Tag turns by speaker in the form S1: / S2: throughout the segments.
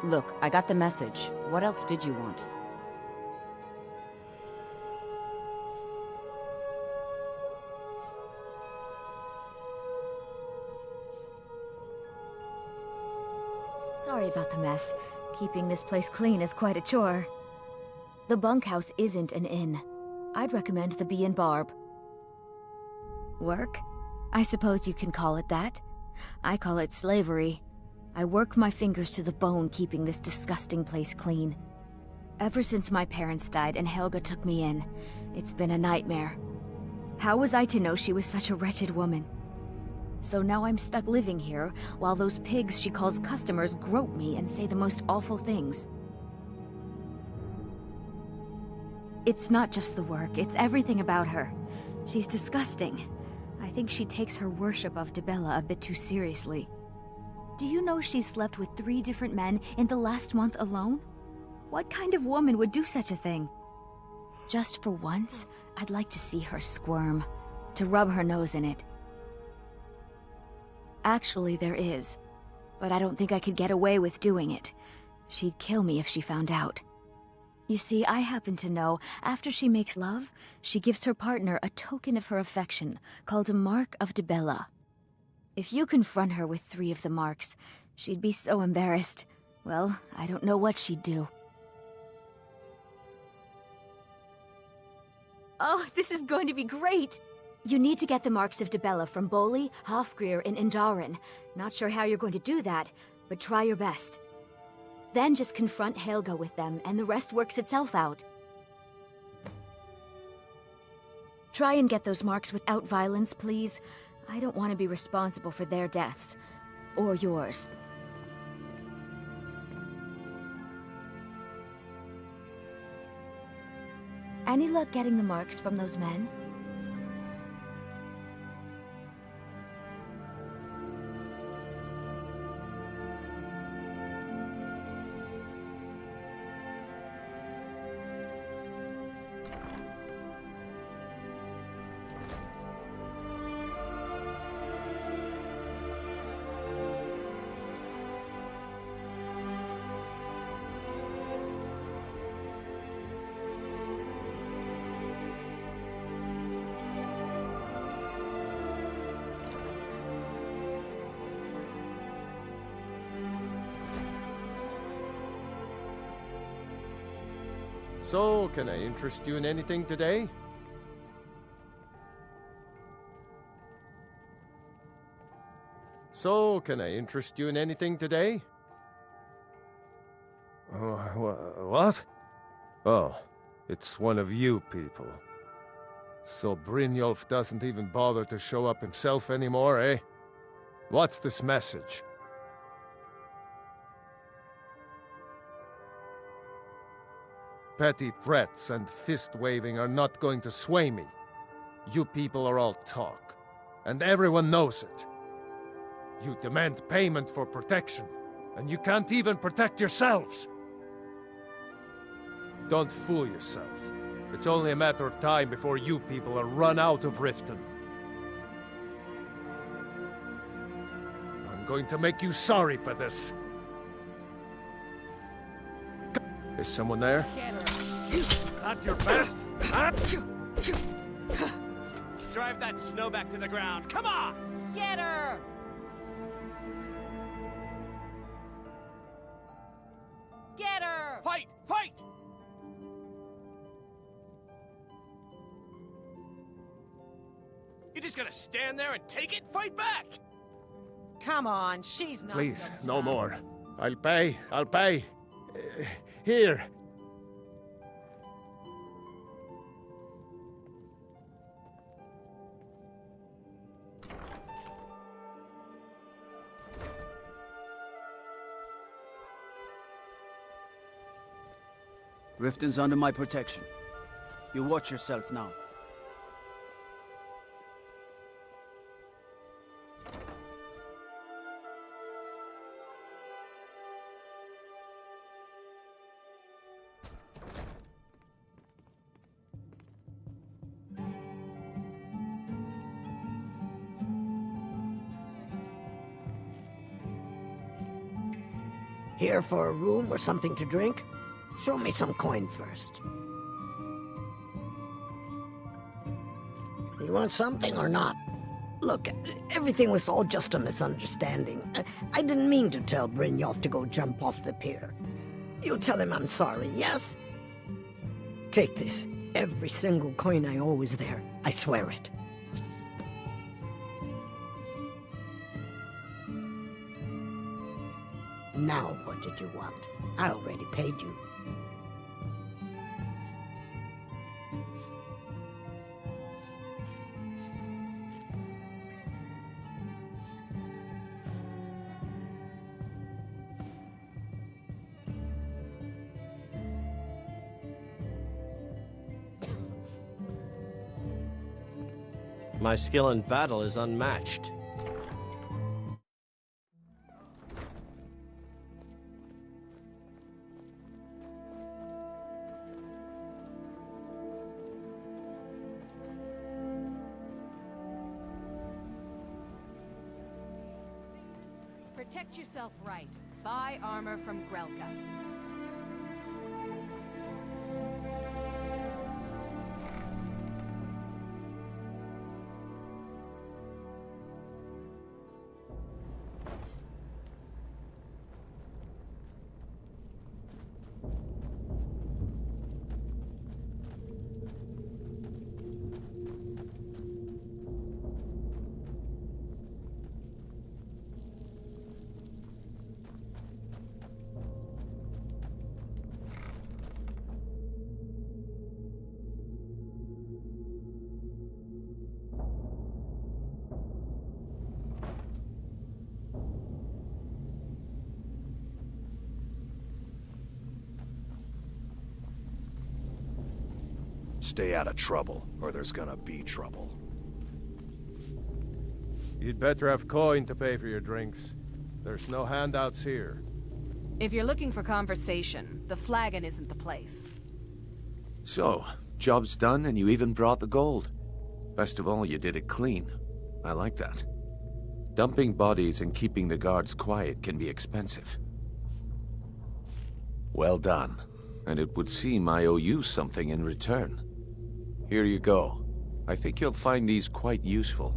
S1: Look, I got the message. What else did you want?
S2: Sorry about the mess. Keeping this place clean is quite a chore. The bunkhouse isn't an inn. I'd recommend the Bee and Barb. Work? I suppose you can call it that. I call it slavery. I work my fingers to the bone keeping this disgusting place clean. Ever since my parents died and Helga took me in, it's been a nightmare. How was I to know she was such a wretched woman? So now I'm stuck living here, while those pigs she calls customers grope me and say the most awful things. It's not just the work, it's everything about her. She's disgusting. I think she takes her worship of Dibella a bit too seriously. Do you know she's slept with 3 different men in the last month alone? What kind of woman would do such a thing? Just for once, I'd like to see her squirm, to rub her nose in it. Actually, there is, but I don't think I could get away with doing it. She'd kill me if she found out. You see, I happen to know, after she makes love, she gives her partner a token of her affection, called a Mark of Dibella. If you confront her with 3 of the marks, she'd be so embarrassed. Well, I don't know what she'd do. Oh, this is going to be great! You need to get the marks of Dibella from Boli, Hofgrir, and Indaren. Not sure how you're going to do that, but try your best. Then just confront Helga with them, and the rest works itself out. Try and get those marks without violence, please. I don't want to be responsible for their deaths. Or yours. Any luck getting the marks from those men?
S3: So, can I interest you in anything today? So, can I interest you in anything today? What? Oh, it's one of you people. So Brynjolf doesn't even bother to show up himself anymore, eh? What's this message? Petty threats and fist-waving are not going to sway me. You people are all talk, and everyone knows it. You demand payment for protection, and you can't even protect yourselves. Don't fool yourself. It's only a matter of time before you people are run out of Riften. I'm going to make you sorry for this. Is someone there? That's your best? Huh?
S4: Drive that snowback to the ground. Come on!
S1: Get her! Get her!
S4: Fight! Fight! You just gonna stand there and take it? Fight back!
S1: Come on, she's not
S3: Please,
S1: so
S3: no
S1: tough.
S3: more. I'll pay. I'll pay. Here.
S5: Riften's under my protection. You watch yourself now.
S6: Here for a room or something to drink? Show me some coin first. You want something or not? Look, everything was all just a misunderstanding. I didn't mean to tell Brynjolf to go jump off the pier. You'll tell him I'm sorry, yes? Take this. Every single coin I owe is there. I swear it. Now, what did you want? I already paid you.
S4: My skill in battle is unmatched.
S1: Protect yourself right. Buy armor from Grelka.
S7: Stay out of trouble, or there's gonna be trouble.
S3: You'd better have coin to pay for your drinks. There's no handouts here.
S1: If you're looking for conversation, the flagon isn't the place.
S8: So, job's done and you even brought the gold. Best of all, you did it clean. I like that. Dumping bodies and keeping the guards quiet can be expensive. Well done. And it would seem I owe you something in return. Here you go. I think you'll find these quite useful.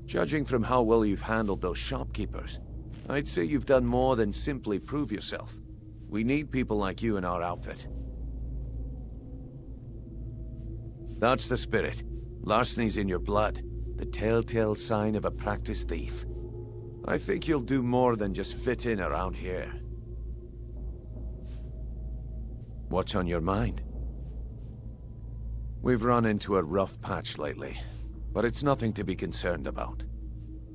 S8: Judging from how well you've handled those shopkeepers, I'd say you've done more than simply prove yourself. We need people like you in our outfit. That's the spirit. Larceny's in your blood, the telltale sign of a practiced thief. I think you'll do more than just fit in around here. What's on your mind? We've run into a rough patch lately, but it's nothing to be concerned about.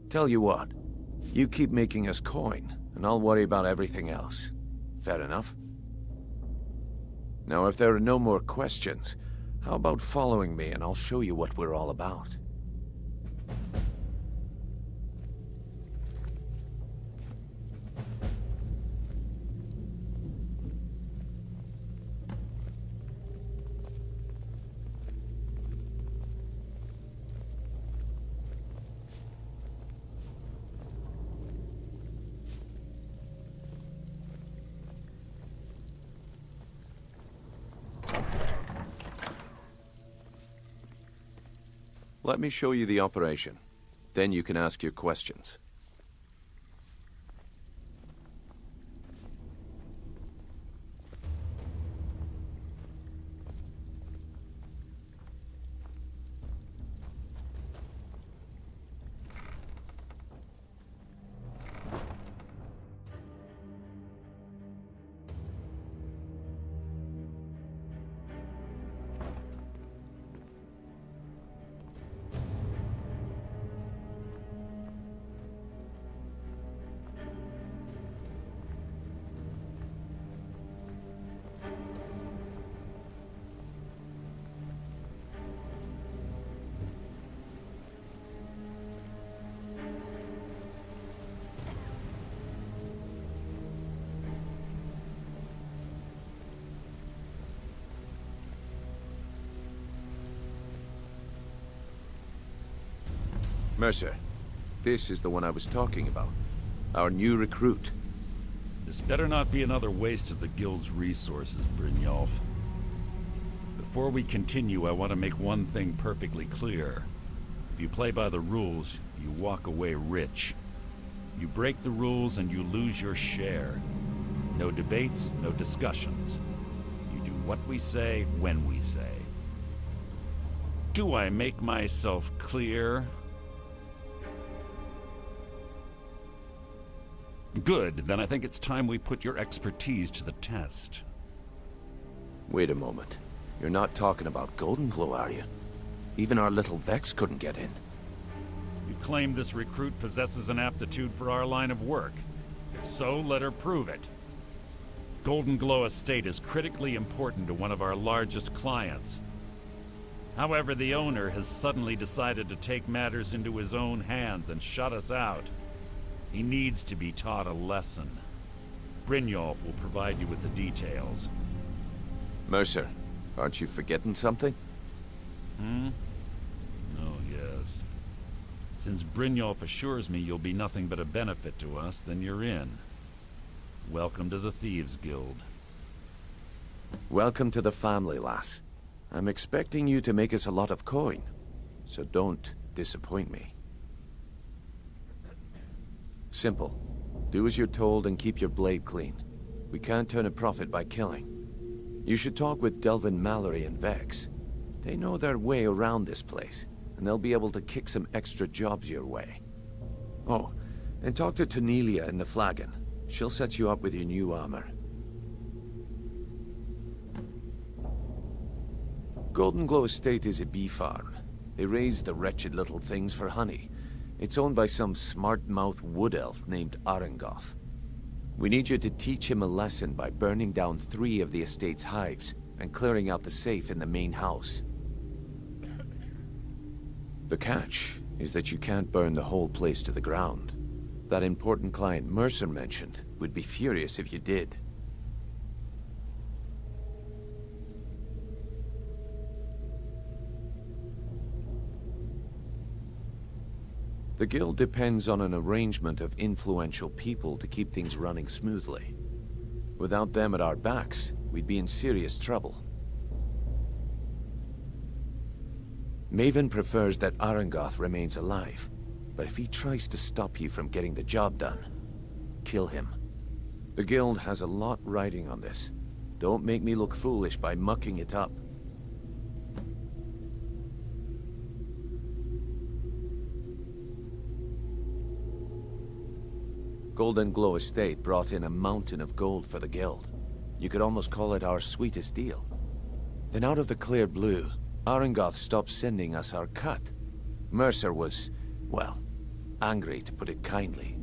S8: Tell you what, you keep making us coin, and I'll worry about everything else. Fair enough? Now, if there are no more questions, how about following me and I'll show you what we're all about? Let me show you the operation. Then you can ask your questions. Mercer, This is the one I was talking about. Our new recruit.
S9: This better not be another waste of the Guild's resources, Brynjolf. Before we continue, I want to make one thing perfectly clear. If you play by the rules, you walk away rich. You break the rules and you lose your share. No debates, no discussions. You do what we say, when we say. Do I make myself clear? Good, then I think it's time we put your expertise to the test.
S8: Wait a moment. You're not talking about Goldenglow, are you? Even our little Vex couldn't get in.
S9: You claim this recruit possesses an aptitude for our line of work. If so, let her prove it. Goldenglow Estate is critically important to one of our largest clients. However, the owner has suddenly decided to take matters into his own hands and shut us out. He needs to be taught a lesson. Brynjolf will provide you with the details.
S8: Mercer, aren't you forgetting something?
S9: Oh, yes. Since Brynjolf assures me you'll be nothing but a benefit to us, then you're in. Welcome to the Thieves Guild.
S8: Welcome to the family, lass. I'm expecting you to make us a lot of coin, so don't disappoint me. Simple. Do as you're told and keep your blade clean. We can't turn a profit by killing. You should talk with Delvin Mallory and Vex. They know their way around this place, and they'll be able to kick some extra jobs your way. Oh, and talk to Tanelia in the Flagon. She'll set you up with your new armor. Goldenglow Estate is a bee farm. They raise the wretched little things for honey. It's owned by some smart-mouthed wood elf named Arengoth. We need you to teach him a lesson by burning down 3 of the estate's hives and clearing out the safe in the main house. The catch is that you can't burn the whole place to the ground. That important client Mercer mentioned would be furious if you did. The guild depends on an arrangement of influential people to keep things running smoothly. Without them at our backs, we'd be in serious trouble. Maven prefers that Arengoth remains alive, but if he tries to stop you from getting the job done, kill him. The guild has a lot riding on this. Don't make me look foolish by mucking it up. Goldenglow Estate brought in a mountain of gold for the guild. You could almost call it our sweetest deal. Then out of the clear blue, Arengoth stopped sending us our cut. Mercer was, well, angry to put it kindly.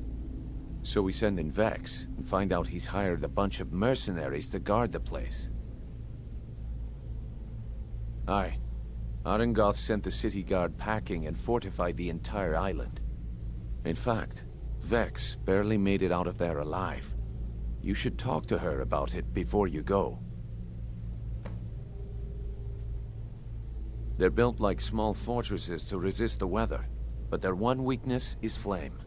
S8: So we send in Vex and find out he's hired a bunch of mercenaries to guard the place. Aye. Arengoth sent the city guard packing and fortified the entire island. In fact, Vex barely made it out of there alive. You should talk to her about it before you go. They're built like small fortresses to resist the weather, but their one weakness is flame.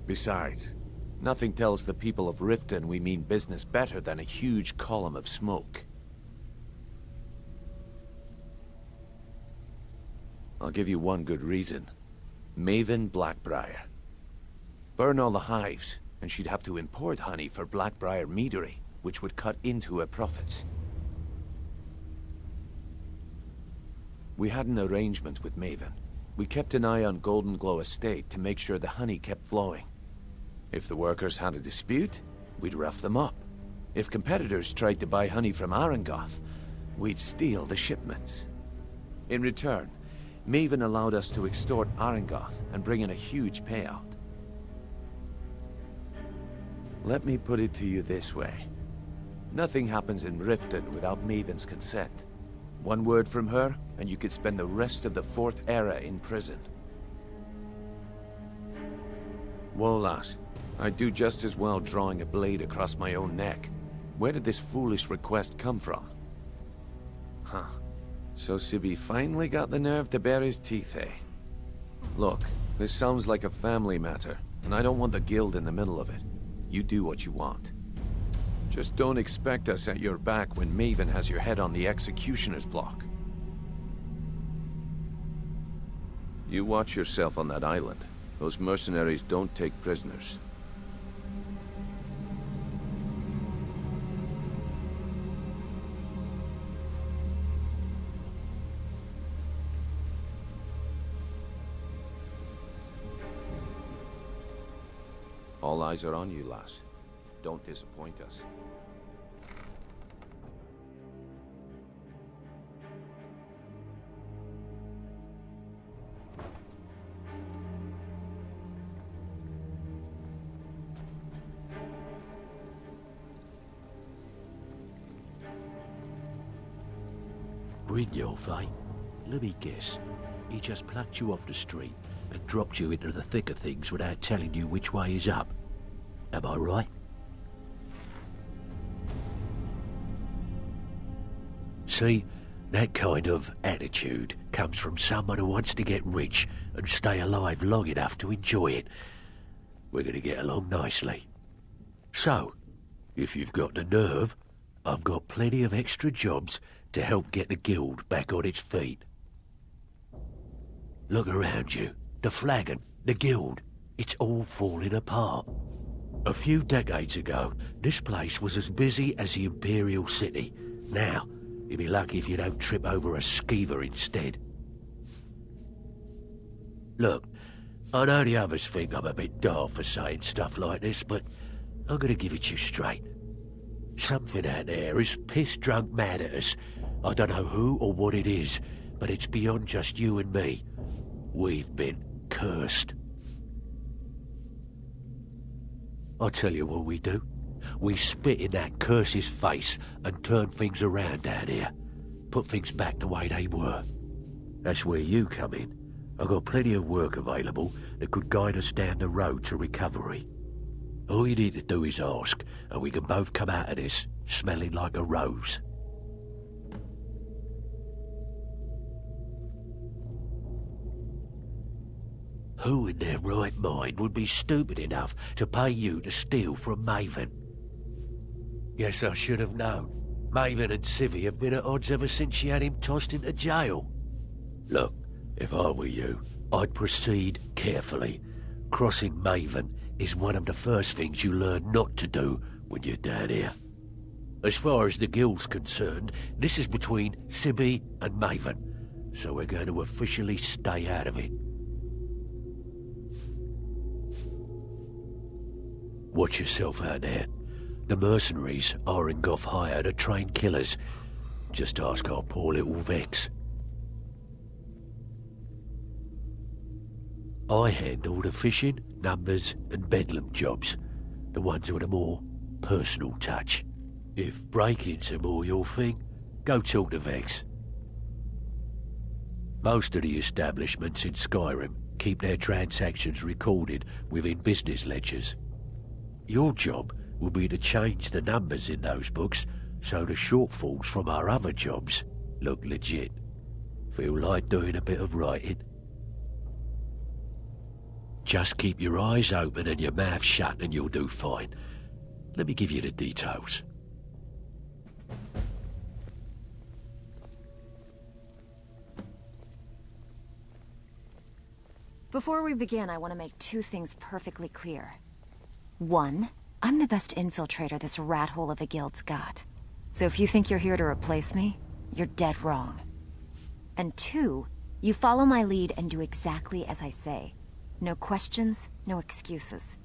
S8: Besides, nothing tells the people of Riften we mean business better than a huge column of smoke. I'll give you one good reason. Maven Blackbriar. Burn all the hives, and she'd have to import honey for Blackbriar meadery, which would cut into her profits. We had an arrangement with Maven. We kept an eye on Goldenglow Estate to make sure the honey kept flowing. If the workers had a dispute, we'd rough them up. If competitors tried to buy honey from Arengoth, we'd steal the shipments. In return, Maven allowed us to extort Arengoth and bring in a huge payout. Let me put it to you this way. Nothing happens in Riften without Maven's consent. One word from her, and you could spend the rest of the 4th era in prison. Whoa, lass. I'd do just as well drawing a blade across my own neck. Where did this foolish request come from? So Sibby finally got the nerve to bare his teeth, eh? Look, This sounds like a family matter, and I don't want the guild in the middle of it. You do what you want. Just don't expect us at your back when Maven has your head on the executioner's block. You watch yourself on that island. Those mercenaries don't take prisoners. All eyes are on you, lass. Don't disappoint us.
S10: Brynjolf, eh? Let me guess. He just plucked you off the street and dropped you into the thick of things without telling you which way is up. Am I right? See, that kind of attitude comes from someone who wants to get rich and stay alive long enough to enjoy it. We're going to get along nicely. So, if you've got the nerve, I've got plenty of extra jobs to help get the guild back on its feet. Look around you. The flagon, the guild, it's all falling apart. A few decades ago, this place was as busy as the Imperial City. Now, you'll be lucky if you don't trip over a skeever instead. Look, I know the others think I'm a bit daft for saying stuff like this, but I'm gonna give it you straight. Something out there is piss-drunk mad at us. I don't know who or what it is, but it's beyond just you and me. We've been cursed. I'll tell you what we do. We spit in that curse's face and turn things around down here. Put things back the way they were. That's where you come in. I've got plenty of work available that could guide us down the road to recovery. All you need to do is ask, and we can both come out of this smelling like a rose. Who in their right mind would be stupid enough to pay you to steal from Maven? Guess I should have known. Maven and Civvy have been at odds ever since she had him tossed into jail. Look, if I were you, I'd proceed carefully. Crossing Maven is one of the first things you learn not to do when you're down here. As far as the guild's concerned, this is between Civvy and Maven, so we're going to officially stay out of it. Watch yourself out there. The mercenaries aren't off hire to train killers. Just ask our poor little Vex. I handle the fishing, numbers and bedlam jobs. The ones with a more personal touch. If break-ins are more your thing, go talk to Vex. Most of the establishments in SkyRim keep their transactions recorded within business ledgers. Your job will be to change the numbers in those books so the shortfalls from our other jobs look legit. Feel like doing a bit of writing? Just keep your eyes open and your mouth shut and you'll do fine. Let me give you the details.
S2: Before we begin, I want to make two things perfectly clear. One, I'm the best infiltrator this rat hole of a guild's got. So if you think you're here to replace me, you're dead wrong. And two, you follow my lead and do exactly as I say. No questions, no excuses.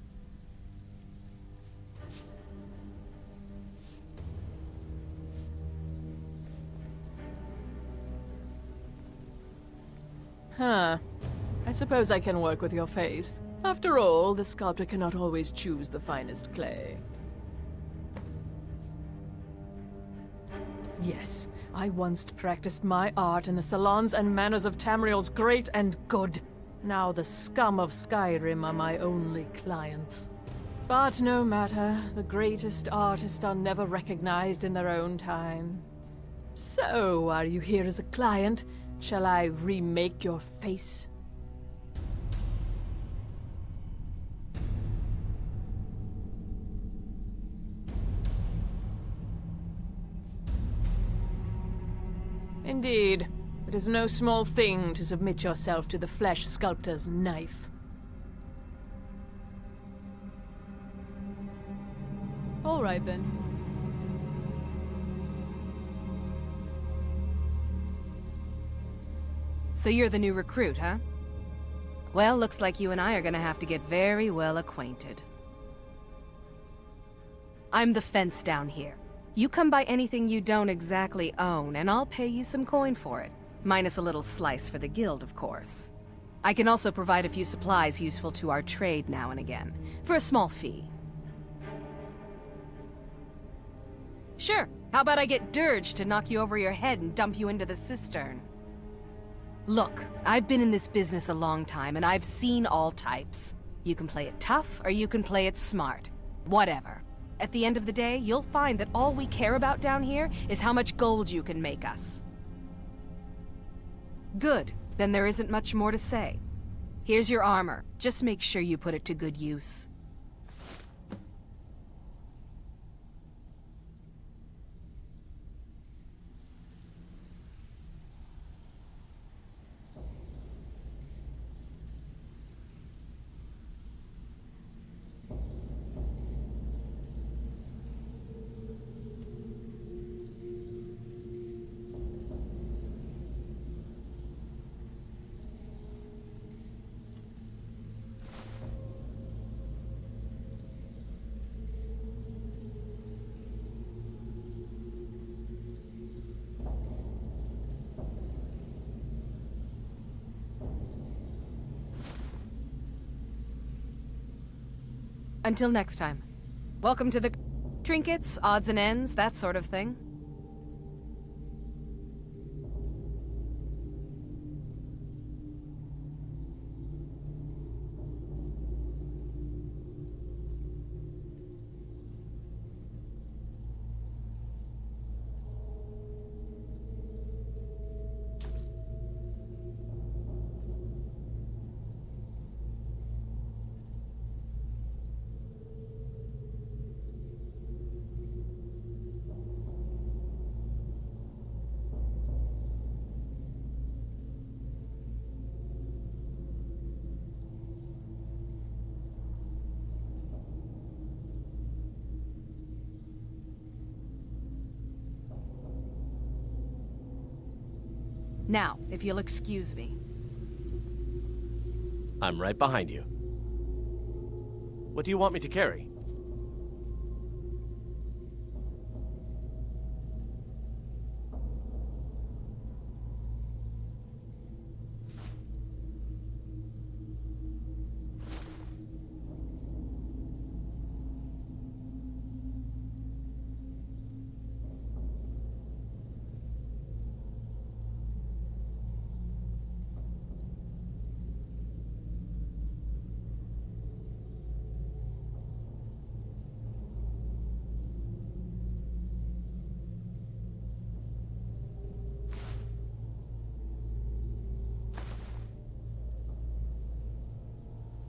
S11: Huh. I suppose I can work with your face. After all, the sculptor cannot always choose the finest clay. Yes, I once practiced my art in the salons and manners of Tamriel's great and good. Now the scum of Skyrim are my only clients. But no matter, the greatest artists are never recognized in their own time. So, are you here as a client? Shall I remake your face? Indeed. It is no small thing to submit yourself to the flesh sculptor's knife. All right, then.
S1: So you're the new recruit, huh? Well, looks like you and I are gonna have to get very well acquainted. I'm the fence down here. You come by anything you don't exactly own, and I'll pay you some coin for it. Minus a little slice for the guild, of course. I can also provide a few supplies useful to our trade now and again, for a small fee. Sure, how about I get Dirge to knock you over your head and dump you into the cistern? Look, I've been in this business a long time, and I've seen all types. You can play it tough, or you can play it smart. Whatever. At the end of the day, you'll find that all we care about down here is how much gold you can make us. Good. Then there isn't much more to say. Here's your armor. Just make sure you put it to good use. Until next time. Welcome to the trinkets, odds and ends, that sort of thing. Now, if you'll excuse me.
S4: I'm right behind you. What do you want me to carry?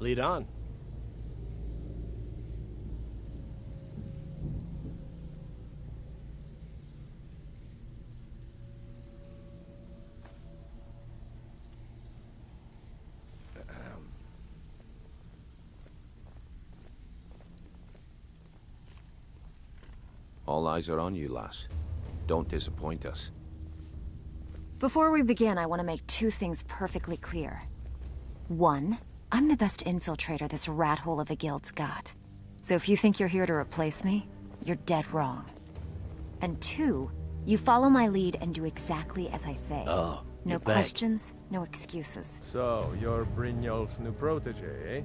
S4: Lead on.
S8: All eyes are on you, lass. Don't disappoint us.
S2: Before we begin, I want to make two things perfectly clear. One, I'm the best infiltrator this rat hole of a guild's got. So if you think you're here to replace me, you're dead wrong. And two, you follow my lead and do exactly as I say.
S10: Oh,
S2: no questions, no excuses.
S3: So, you're Brynjolf's new protege, eh?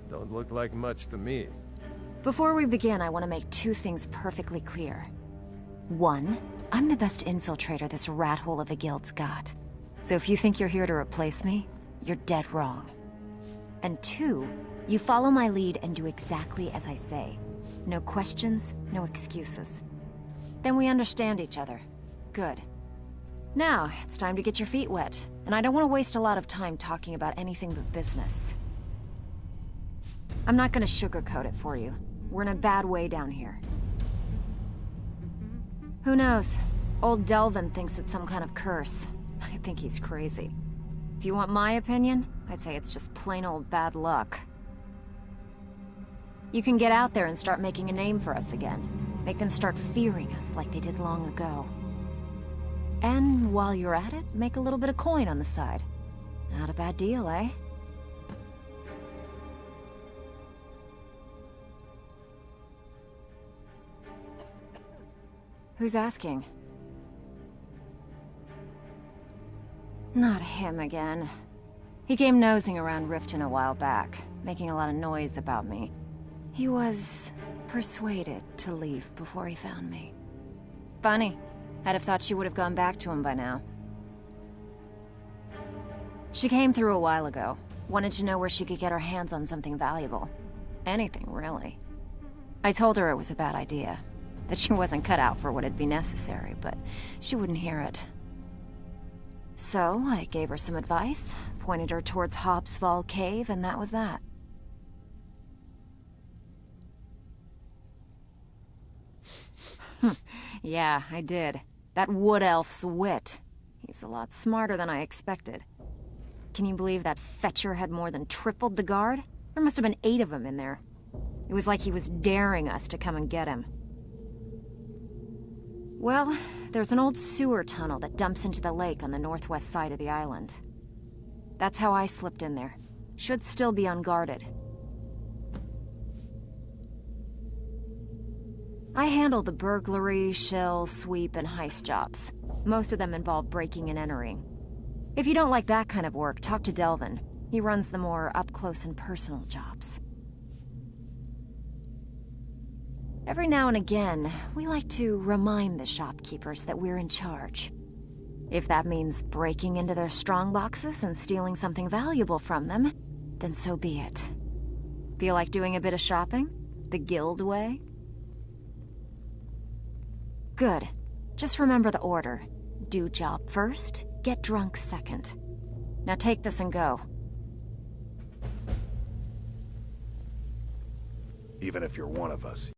S3: Don't look like much to me.
S2: Before we begin, I want to make two things perfectly clear. One, I'm the best infiltrator this rat hole of a guild's got. So if you think you're here to replace me, you're dead wrong. And two, you follow my lead and do exactly as I say. No questions, no excuses. Then we understand each other. Good. Now, it's time to get your feet wet. And I don't want to waste a lot of time talking about anything but business. I'm not gonna sugarcoat it for you. We're in a bad way down here. Who knows? Old Delvin thinks it's some kind of curse. I think he's crazy. If you want my opinion, I'd say it's just plain old bad luck. You can get out there and start making a name for us again. Make them start fearing us like they did long ago. And while you're at it, make a little bit of coin on the side. Not a bad deal, eh? Who's asking? Not him again. He came nosing around Riften a while back, making a lot of noise about me. He was persuaded to leave before he found me. Funny. I'd have thought she would have gone back to him by now. She came through a while ago. Wanted to know where she could get her hands on something valuable. Anything, really. I told her it was a bad idea. That she wasn't cut out for what'd be necessary, but she wouldn't hear it. So, I gave her some advice, pointed her towards Hopsfall Cave, and that was that. Yeah, I did. That wood elf's wit. He's a lot smarter than I expected. Can you believe that fetcher had more than tripled the guard? There must have been 8 of them in there. It was like he was daring us to come and get him. Well, there's an old sewer tunnel that dumps into the lake on the northwest side of the island. That's how I slipped in there. Should still be unguarded. I handle the burglary, shell, sweep, and heist jobs. Most of them involve breaking and entering. If you don't like that kind of work, talk to Delvin. He runs the more up-close and personal jobs. Every now and again, we like to remind the shopkeepers that we're in charge. If that means breaking into their strongboxes and stealing something valuable from them, then so be it. Feel like doing a bit of shopping? The guild way? Good. Just remember the order. Do job first, get drunk second. Now take this and go.
S7: Even if you're one of us,